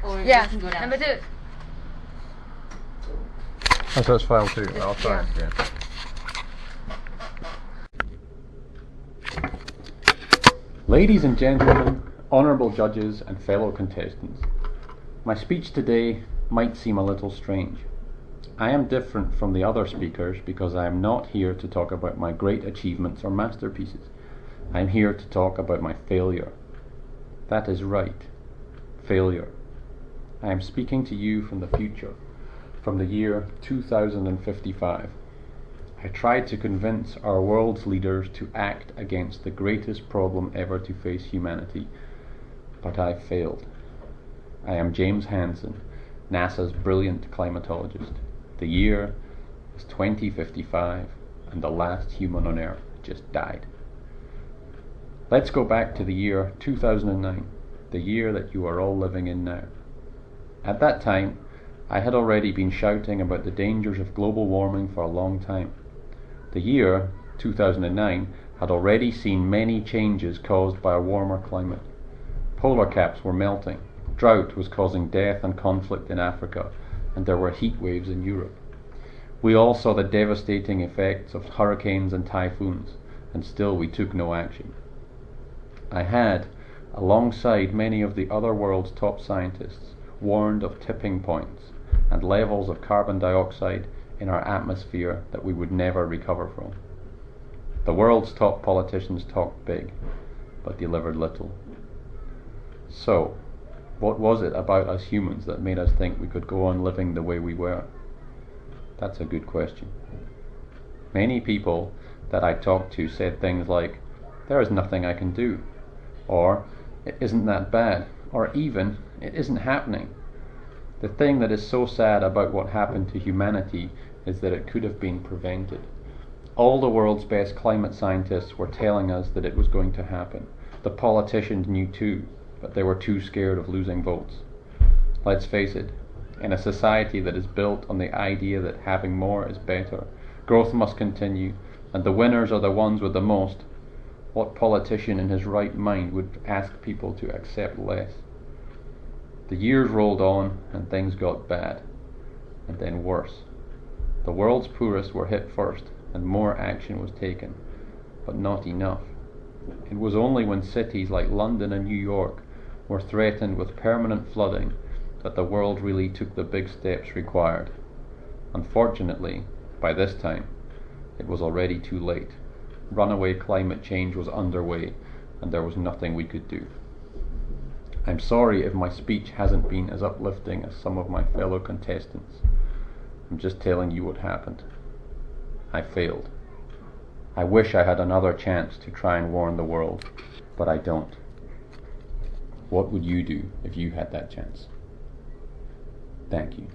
Or Yeah, you can go down. number 2. Oh, so it's file 2. I'll try it again. Ladies and gentlemen, honourable judges and fellow contestants, my speech today might seem a little strange. I am different from the other speakers because I am not here to talk about my great achievements or masterpieces. I am here to talk about my failure. That is right, failure. I am speaking to you from the future, from the year 2055. I tried to convince our world's leaders to act against the greatest problem ever to face humanity, but I failed. I am James Hansen, NASA's brilliant climatologist. The year is 2055 and the last human on Earth just died. Let's go back to the year 2009, the year that you are all living in now. At that time, I had already been shouting about the dangers of global warming for a long time. The year 2009 had already seen many changes caused by a warmer climate. Polar caps were melting, drought was causing death and conflict in Africa, and there were heat waves in Europe. We all saw the devastating effects of hurricanes and typhoons, and still we took no action. I had, alongside many of the other world's top scientists, warned of tipping points and levels of carbon dioxide in our atmosphere that we would never recover from. The world's top politicians talked big, but delivered little. So, what was it about us humans that made us think we could go on living the way we were? That's a good question. Many people that I talked to said things like, "There is nothing I can do," or "It isn't that bad," or even, "It isn't happening." The thing that is so sad about what happened to humanity is that it could have been prevented. All the world's best climate scientists were telling us that it was going to happen. The politicians knew too, but they were too scared of losing votes. Let's face it, in a society that is built on the idea that having more is better, growth must continue, and the winners are the ones with the most, what politician in his right mind would ask people to accept less? The years rolled on and things got bad, and then worse. The world's poorest were hit first, and more action was taken, but not enough. It was only when cities like London and New York were threatened with permanent flooding that the world really took the big steps required. Unfortunately, by this time, it was already too late. Runaway climate change was underway, and there was nothing we could do. I'm sorry if my speech hasn't been as uplifting as some of my fellow contestants. I'm just telling you what happened. I failed. I wish I had another chance to try and warn the world, but I don't. What would you do if you had that chance? Thank you.